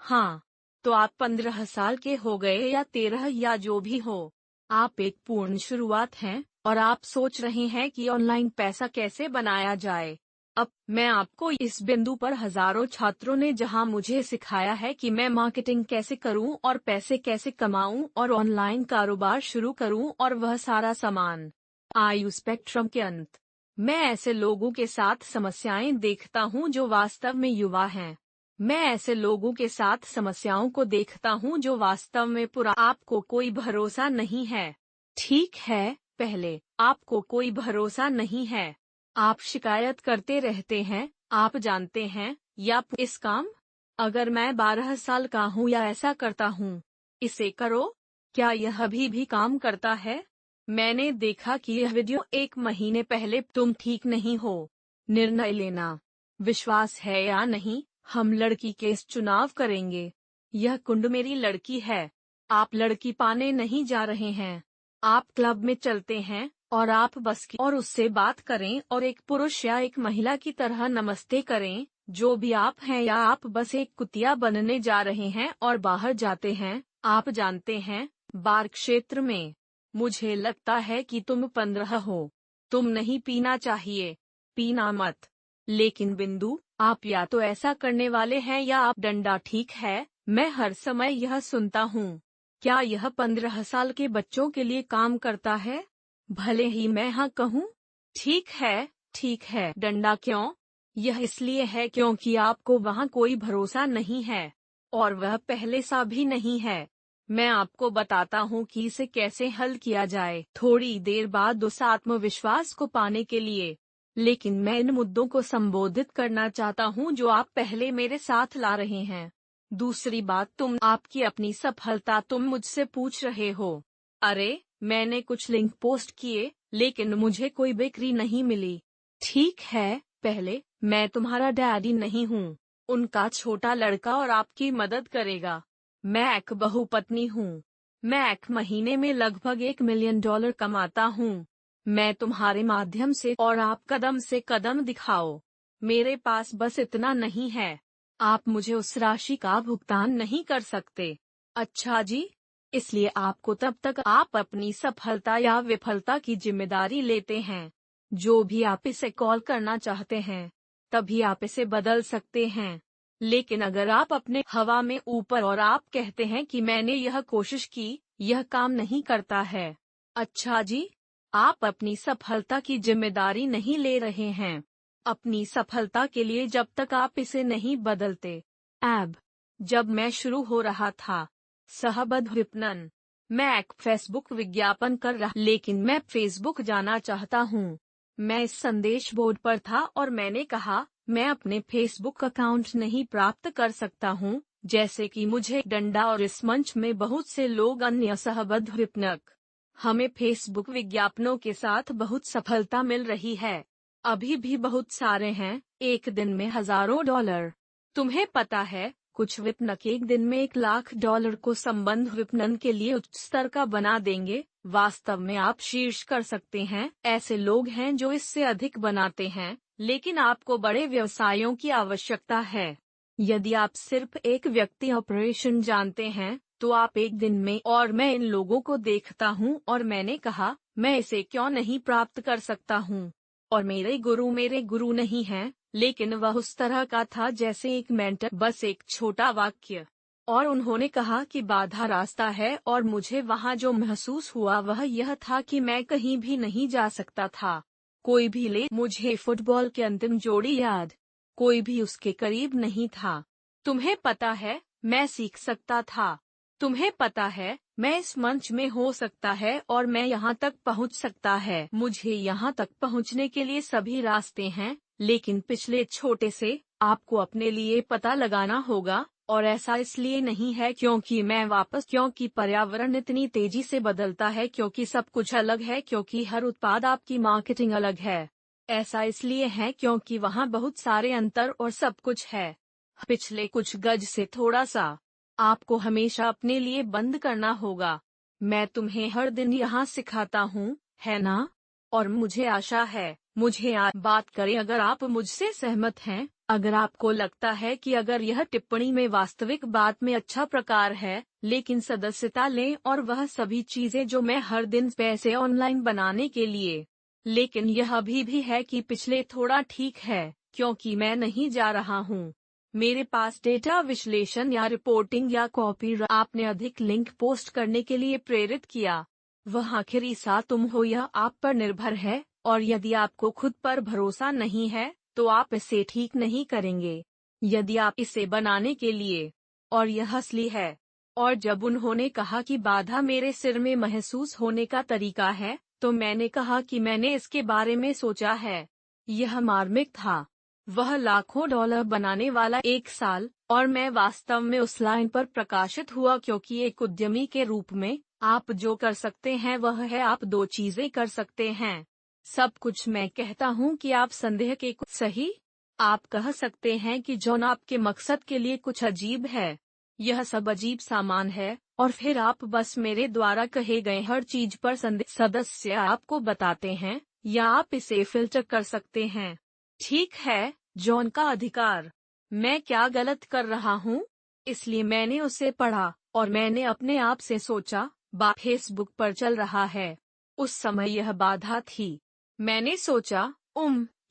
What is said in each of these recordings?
हाँ, तो आप 15 साल के हो गए या 13 या जो भी हो, आप एक पूर्ण शुरुआत हैं और आप सोच रहे हैं कि ऑनलाइन पैसा कैसे बनाया जाए। अब मैं आपको इस बिंदु पर हजारों छात्रों ने जहां मुझे सिखाया है कि मैं मार्केटिंग कैसे करूं और पैसे कैसे कमाऊं और ऑनलाइन कारोबार शुरू करूं और वह सारा सामान। आयु स्पेक्ट्रम के अंत, मैं ऐसे लोगों के साथ समस्याएं देखता हूं जो वास्तव में युवा हैं। मैं ऐसे लोगों के साथ समस्याओं को देखता हूं जो वास्तव में पूरा आपको कोई भरोसा नहीं है। ठीक है, पहले आपको कोई भरोसा नहीं है। आप शिकायत करते रहते हैं, आप जानते हैं, या इस काम। अगर मैं 12 साल का हूं या ऐसा करता हूं, इसे करो। क्या यह अभी भी काम करता है? मैंने देखा कि यह वीडियो 1 महीने पहले तुम ठीक नहीं हो। निर्णय लेना, विश्वास है या नहीं, हम लड़की के इस चुनाव करेंगे। यह कुंड मेरी लड़की है। आप लड़की पाने नहीं जा रहे हैं। आप क्लब में चलते हैं और आप बस की और उससे बात करें और एक पुरुष या एक महिला की तरह नमस्ते करें, जो भी आप हैं, या आप बस एक कुतिया बनने जा रहे हैं और बाहर जाते हैं। आप जानते हैं, बार क्षेत्र में। मुझे लगता है कि तुम 15 हो। तुम नहीं पीना चाहिए। पीना मत। लेकिन बिंदु, आप या तो ऐसा करने वाले हैं या आप डंडा। ठीक है, मैं हर समय यह सुनता हूँ। क्या यह 15 साल के बच्चों के लिए काम करता है? भले ही मैं हाँ कहूँ। ठीक है, डंडा क्यों? यह इसलिए है क्योंकि आपको वहाँ कोई भरोसा नहीं है, और वह पहले सा भी नहीं है। मैं आपको बताता हूँ कि इसे कैसे हल किया जाए थोड़ी देर बाद उस आत्मविश्वास को पाने के लिए। लेकिन मैं इन मुद्दों को संबोधित करना चाहता हूँ जो आप पहले मेरे साथ ला रहे हैं। दूसरी बात, तुम आपकी अपनी सफलता। तुम मुझसे पूछ रहे हो, अरे, मैंने कुछ लिंक पोस्ट किए लेकिन मुझे कोई बिक्री नहीं मिली। ठीक है, पहले, मैं तुम्हारा डैडी नहीं हूँ, उनका छोटा लड़का, और आपकी मदद करेगा। मैं एक बहुपत्नी हूँ। मैं एक महीने में लगभग $1 मिलियन कमाता हूँ। मैं तुम्हारे माध्यम से, और आप कदम से कदम दिखाओ। मेरे पास बस इतना नहीं है। आप मुझे उस राशि का भुगतान नहीं कर सकते। अच्छा जी। इसलिए आपको तब तक आप अपनी सफलता या विफलता की जिम्मेदारी लेते हैं। जो भी आप इसे कॉल करना चाहते हैं, तभी आप इसे बदल सकते हैं। लेकिन अगर आप अपने हवा में ऊपर और आप कहते हैं कि मैंने यह कोशिश की, यह काम नहीं करता है। अच्छा जी। आप अपनी सफलता की जिम्मेदारी नहीं ले रहे हैं। अपनी सफलता के लिए जब तक आप इसे नहीं बदलते। जब मैं शुरू हो रहा था, सहबद्ध विपणन, मैं एक फेसबुक विज्ञापन कर रहा, लेकिन मैं फेसबुक जाना चाहता हूँ। मैं इस संदेश बोर्ड पर था और मैंने कहा, मैं अपने फेसबुक अकाउंट नहीं प्राप्त कर सकता हूँ, जैसे कि मुझे डंडा, और इस मंच में बहुत से लोग अन्य सहबद्ध विपणक। हमें फेसबुक विज्ञापनों के साथ बहुत सफलता मिल रही है। अभी भी बहुत सारे हैं, एक दिन में हजारों डॉलर। तुम्हें पता है, कुछ विपणक एक दिन में $1 लाख को संबंध विपणन के लिए उच्च स्तर का बना देंगे। वास्तव में आप शीर्ष कर सकते हैं। ऐसे लोग हैं जो इससे अधिक बनाते हैं, लेकिन आपको बड़े व्यवसायों की आवश्यकता है। यदि आप सिर्फ एक व्यक्ति ऑपरेशन जानते हैं, तो आप एक दिन में, और मैं इन लोगों को देखता हूँ और मैंने कहा, मैं इसे क्यों नहीं प्राप्त कर सकता हूँ। और मेरे गुरु नहीं हैं, लेकिन वह उस तरह का था जैसे एक मेंटर, बस एक छोटा वाक्य। और उन्होंने कहा कि बाधा रास्ता है, और मुझे वहाँ जो महसूस हुआ वह यह था कि मैं कहीं भी नहीं जा सकता था। कोई भी ले मुझे फुटबॉल की अंतिम जोड़ी याद, कोई भी उसके करीब नहीं था। तुम्हें पता है, मैं सीख सकता था। तुम्हें पता है, मैं इस मंच में हो सकता है और मैं यहाँ तक पहुँच सकता है। मुझे यहाँ तक पहुँचने के लिए सभी रास्ते हैं, लेकिन पिछले छोटे से, आपको अपने लिए पता लगाना होगा। और ऐसा इसलिए नहीं है क्योंकि पर्यावरण इतनी तेजी से बदलता है, क्योंकि सब कुछ अलग है, क्योंकि हर उत्पाद, आपकी मार्केटिंग अलग है। ऐसा इसलिए है क्योंकि वहाँ बहुत सारे अंतर और सब कुछ है। पिछले कुछ गज से थोड़ा सा, आपको हमेशा अपने लिए बंद करना होगा। मैं तुम्हें हर दिन यहाँ सिखाता हूँ, है ना? और मुझे आशा है मुझे आप बात करें अगर आप मुझसे सहमत हैं। अगर आपको लगता है कि अगर यह टिप्पणी में वास्तविक बात में अच्छा प्रकार है, लेकिन सदस्यता लें और वह सभी चीजें जो मैं हर दिन पैसे ऑनलाइन बनाने के लिए। लेकिन यह अभी भी है कि पिछले थोड़ा ठीक है, क्योंकि मैं नहीं जा रहा हूँ। मेरे पास डेटा विश्लेषण या रिपोर्टिंग या कॉपी। आपने अधिक लिंक पोस्ट करने के लिए प्रेरित किया। वह आखिरी सा तुम हो, यह आप पर निर्भर है, और यदि आपको खुद पर भरोसा नहीं है तो आप इसे ठीक नहीं करेंगे। यदि आप इसे बनाने के लिए, और यह असली है। और जब उन्होंने कहा कि बाधा मेरे सिर में महसूस होने का तरीका है, तो मैंने कहा कि मैंने इसके बारे में सोचा है। यह मार्मिक था। वह लाखों डॉलर बनाने वाला एक साल, और मैं वास्तव में उस लाइन पर प्रकाशित हुआ क्योंकि एक उद्यमी के रूप में आप जो कर सकते हैं वह है आप दो चीजें कर सकते हैं। सब कुछ मैं कहता हूँ कि आप संदेह के कुछ सही। आप कह सकते हैं कि जॉन आपके मकसद के लिए कुछ अजीब है। यह सब अजीब सामान है, और फिर आप बस मेरे द्वारा कहे गए हर चीज पर संदेह। सदस्य आपको बताते हैं, या आप इसे फिल्टर कर सकते हैं। ठीक है, जॉन का अधिकार। मैं क्या गलत कर रहा हूँ? इसलिए मैंने उसे पढ़ा, और मैंने अपने आप से सोचा, फेसबुक पर चल रहा है। उस समय यह बाधा थी। मैंने सोचा,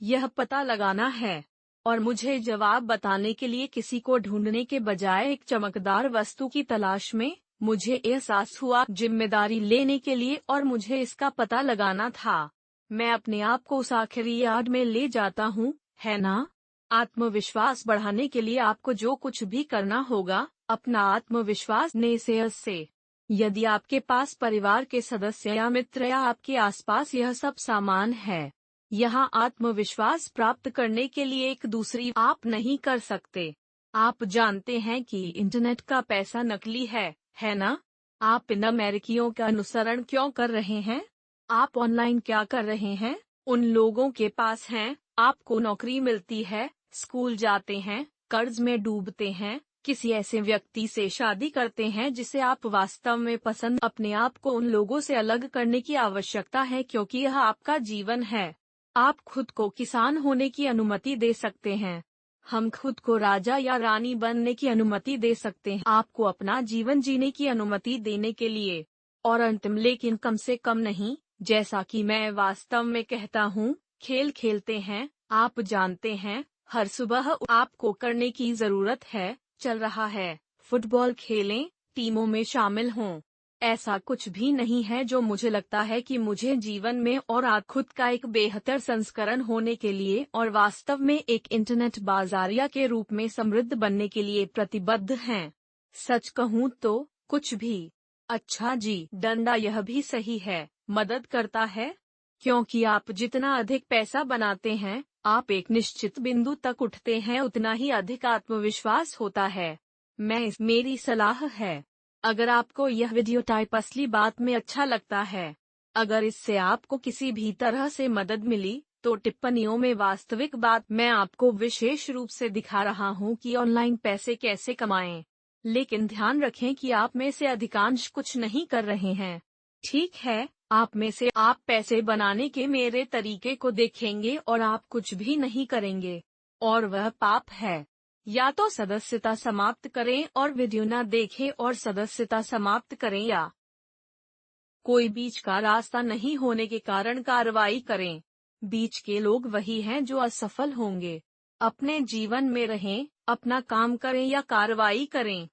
यह पता लगाना है। और मुझे जवाब बताने के लिए किसी को ढूंढने के बजाय एक चमकदार वस्तु की तलाश में, मुझे एहसास हुआ जिम्मेदारी लेने के लिए, और मुझे इसका पता लगाना था। मैं अपने आप को उस आखिरी यार्ड में ले जाता हूँ, है ना? आत्मविश्वास बढ़ाने के लिए आपको जो कुछ भी करना होगा, अपना आत्मविश्वास नेसेयर्स से। यदि आपके पास परिवार के सदस्य या मित्र या आपके आसपास यह सब सामान है, यहाँ आत्मविश्वास प्राप्त करने के लिए एक दूसरी आप नहीं कर सकते। आप जानते हैं कि इंटरनेट का पैसा नकली है ना? आप इन अमेरिकियों का अनुसरण क्यों कर रहे हैं? आप ऑनलाइन क्या कर रहे हैं? उन लोगों के पास हैं, आपको नौकरी मिलती है, स्कूल जाते हैं, कर्ज में डूबते हैं, किसी ऐसे व्यक्ति से शादी करते हैं जिसे आप वास्तव में पसंद। अपने आप को उन लोगों से अलग करने की आवश्यकता है क्योंकि यह आपका जीवन है। आप खुद को किसान होने की अनुमति दे सकते हैं। हम खुद को राजा या रानी बनने की अनुमति दे सकते हैं, आपको अपना जीवन जीने की अनुमति देने के लिए। और अंतिम लेकिन कम से कम नहीं, जैसा कि मैं वास्तव में कहता हूँ, खेल खेलते हैं। आप जानते हैं, हर सुबह आपको करने की जरूरत है, चल रहा है, फुटबॉल खेलें, टीमों में शामिल हों। ऐसा कुछ भी नहीं है जो मुझे लगता है कि मुझे जीवन में और आज खुद का एक बेहतर संस्करण होने के लिए और वास्तव में एक इंटरनेट बाजारिया के रूप में समृद्ध बनने के लिए प्रतिबद्ध हैं। सच कहूँ तो कुछ भी। अच्छा जी, डंडा यह भी सही है, मदद करता है। क्योंकि आप जितना अधिक पैसा बनाते हैं, आप एक निश्चित बिंदु तक उठते हैं, उतना ही अधिक आत्मविश्वास होता है। मेरी सलाह है, अगर आपको यह वीडियो टाइप असली बात में अच्छा लगता है, अगर इससे आपको किसी भी तरह से मदद मिली, तो टिप्पणियों में वास्तविक बात। मैं आपको विशेष रूप से दिखा रहा हूँ कि ऑनलाइन पैसे कैसे कमाएं। लेकिन ध्यान रखें कि आप में से अधिकांश कुछ नहीं कर रहे हैं। ठीक है, आप में से आप पैसे बनाने के मेरे तरीके को देखेंगे और आप कुछ भी नहीं करेंगे, और वह पाप है। या तो सदस्यता समाप्त करें और वीडियो न देखें और सदस्यता समाप्त करें, या कोई बीच का रास्ता नहीं होने के कारण कार्रवाई करें। बीच के लोग वही हैं जो असफल होंगे। अपने जीवन में रहें, अपना काम करें या कार्रवाई करें।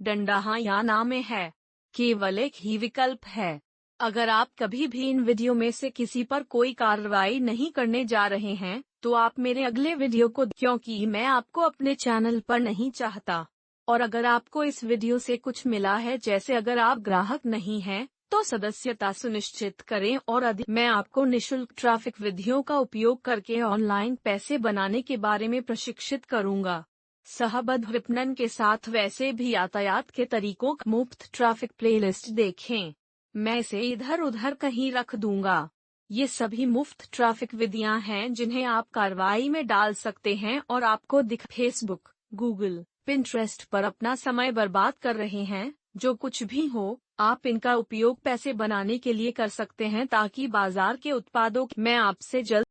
डंडा हाँ या ना में है। केवल एक ही विकल्प है। अगर आप कभी भी इन वीडियो में से किसी पर कोई कार्रवाई नहीं करने जा रहे हैं, तो आप मेरे अगले वीडियो को, क्योंकि मैं आपको अपने चैनल पर नहीं चाहता। और अगर आपको इस वीडियो से कुछ मिला है, जैसे अगर आप ग्राहक नहीं हैं, तो सदस्यता सुनिश्चित करें और अधिक। मैं आपको निशुल्क ट्रैफिक विधियों का उपयोग करके ऑनलाइन पैसे बनाने के बारे में प्रशिक्षित करूंगा। सहबद्ध विपणन के साथ वैसे भी यातायात के तरीकों का मुफ्त ट्रैफिक प्लेलिस्ट देखें। मैं इसे इधर उधर कहीं रख दूंगा। ये सभी मुफ्त ट्रैफिक विधियां हैं जिन्हें आप कार्रवाई में डाल सकते हैं और आपको फेसबुक, गूगल, पिंटरेस्ट पर अपना समय बर्बाद कर रहे हैं। जो कुछ भी हो, आप इनका उपयोग पैसे बनाने के लिए कर सकते हैं ताकि बाजार के उत्पादों। मैं आपसे जल्द